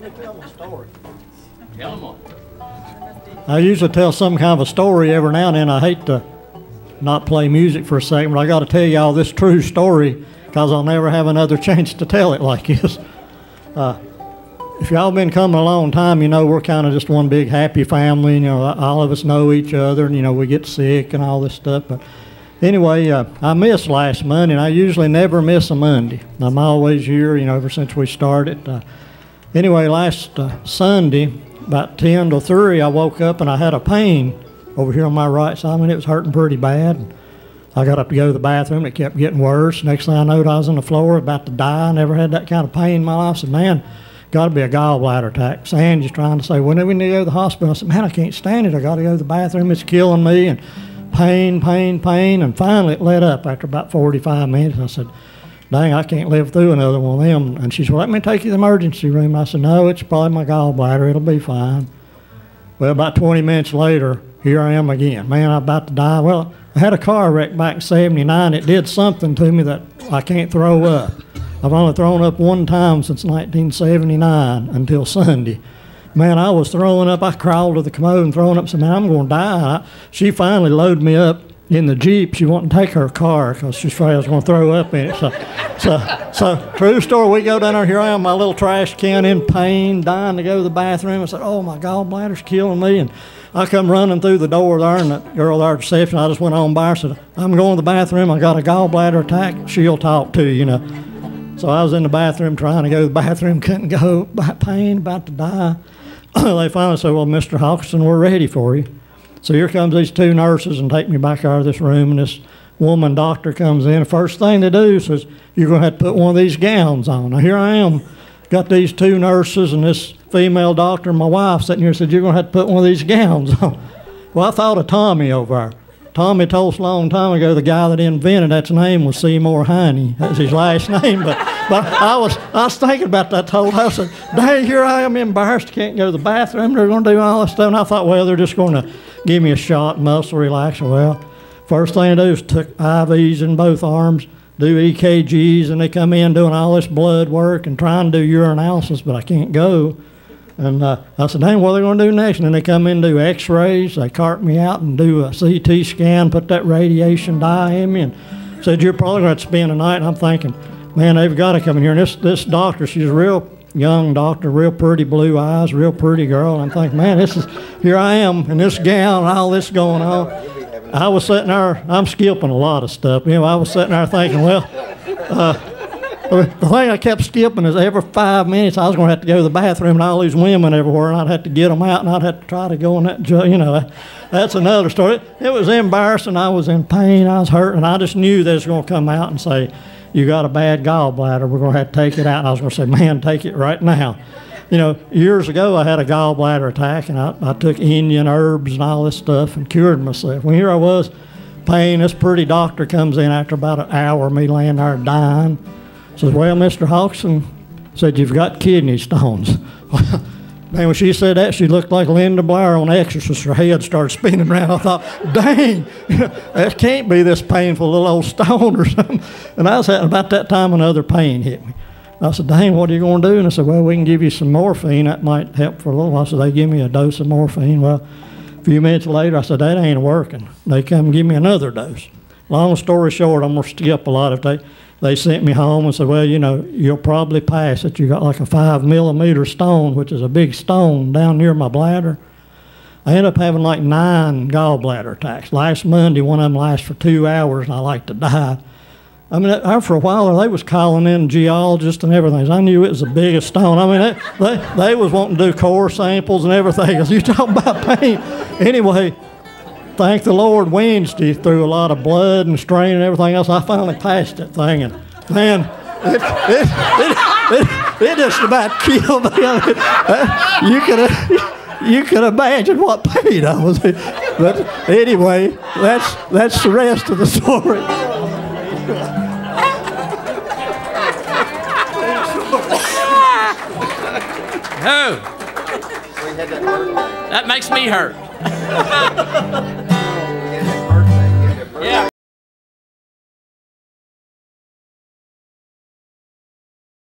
me tell my story. Tell them all. I usually tell some kind of a story every now and then. I hate to not play music for a second, but I got to tell y'all this true story because I'll never have another chance to tell it like this. If y'all been coming a long time, you know we're kind of just one big happy family. You know, all of us know each other, and you know we get sick and all this stuff. But anyway, I missed last Monday, and I usually never miss a Monday. I'm always here, you know, ever since we started. Anyway, last Sunday, about 10 to 3, I woke up and I had a pain over here on my right side. I mean, it was hurting pretty bad. I got up to go to the bathroom. It kept getting worse. Next thing I knowed, I was on the floor about to die. I never had that kind of pain in my life. I said, man, got to be a gallbladder attack. Sandy's trying to say, when we need to go to the hospital? I said, man, I can't stand it. I got to go to the bathroom. It's killing me. And pain. And finally, it let up after about 45 minutes. I said, dang, I can't live through another one of them. And she said, well, let me take you to the emergency room. I said, no, it's probably my gallbladder. It'll be fine. Well, about 20 minutes later, here I am again. Man, I'm about to die. Well, I had a car wreck back in 79. It did something to me that I can't throw up. I've only thrown up one time since 1979 until Sunday. Man, I was throwing up. I crawled to the commode and throwing up. Said, man, I'm going to die. She finally loaded me up in the Jeep. She wanted to take her car because she's afraid I was going to throw up in it. So true story. We go down there. Here I am, my little trash can in pain, dying to go to the bathroom. I said, oh, my gallbladder's killing me. And I come running through the door there, and the girl there at reception, I just went on by her, said, I'm going to the bathroom. I got a gallbladder attack. She'll talk to you, you know. So I was in the bathroom trying to go to the bathroom, couldn't go, pain, about to die. They finally said, well, Mr. Hawkinson, we're ready for you. So here comes these two nurses and take me back out of this room, and this woman doctor comes in. The first thing they do says, you're going to have to put one of these gowns on. Now here I am, got these two nurses and this female doctor and my wife sitting here and said, you're going to have to put one of these gowns on. Well, I thought of Tommy over there. Tommy told us a long time ago the guy that invented that's name was Seymour Hiney. That's his last name. But I was thinking about that whole house. I said, dang, here I am embarrassed. Can't go to the bathroom. They're going to do all this stuff. And I thought, well, they're just going to give me a shot, muscle relaxer. Well, first thing they do is took IVs in both arms, do EKGs, and they come in doing all this blood work and trying to do urinalysis, but I can't go. And I said, dang, what are they going to do next? And then they come in and do x-rays. They cart me out and do a CT scan, put that radiation dye in me, and said, you're probably going to have to spend the night. And I'm thinking, man, they've got to come in here. And this doctor, she's a real young doctor, real pretty blue eyes, real pretty girl. And I'm thinking, man, here I am in this gown and all this going on. I was sitting there, I'm skipping a lot of stuff. You know, I was sitting there thinking, well, the thing I kept skipping is every 5 minutes I was going to have to go to the bathroom, and all these women everywhere, and I'd have to get them out, and I'd have to try to go in that, you know, that's another story. It was embarrassing. I was in pain. I was hurt, and I just knew they was going to come out and say, you got a bad gallbladder. We're going to have to take it out. And I was going to say, man, take it right now. You know, years ago I had a gallbladder attack, and I took Indian herbs and all this stuff and cured myself. Well, here I was, pain. This pretty doctor comes in after about an hour of me laying there dying. Says, well, Mr. Hawkinson, said, you've got kidney stones. Well, man, when she said that, she looked like Linda Blair on Exorcist. Her head started spinning around. I thought, dang, that can't be this painful little old stone or something. And I was having about that time another pain hit me. I said, dang, what are you going to do? And I said, well, we can give you some morphine. That might help for a little while. So they give me a dose of morphine. Well, a few minutes later, I said, that ain't working. They come and give me another dose. Long story short, I'm going to skip a lot of it. They sent me home and said, well, you know, you'll probably pass it. You got like a 5-millimeter stone, which is a big stone down near my bladder. I ended up having like 9 gallbladder attacks. Last Monday, one of them lasted for 2 hours, and I like to die. I mean, for a while, they was calling in geologists and everything. I knew it was the biggest stone. I mean, they was wanting to do core samples and everything. You talking about pain. Anyway, thank the Lord, Wednesday, through a lot of blood and strain and everything else, I finally passed that thing. And, man, it just about killed me. You could imagine what pain I was in. But anyway, that's the rest of the story. Oh, that makes me hurt.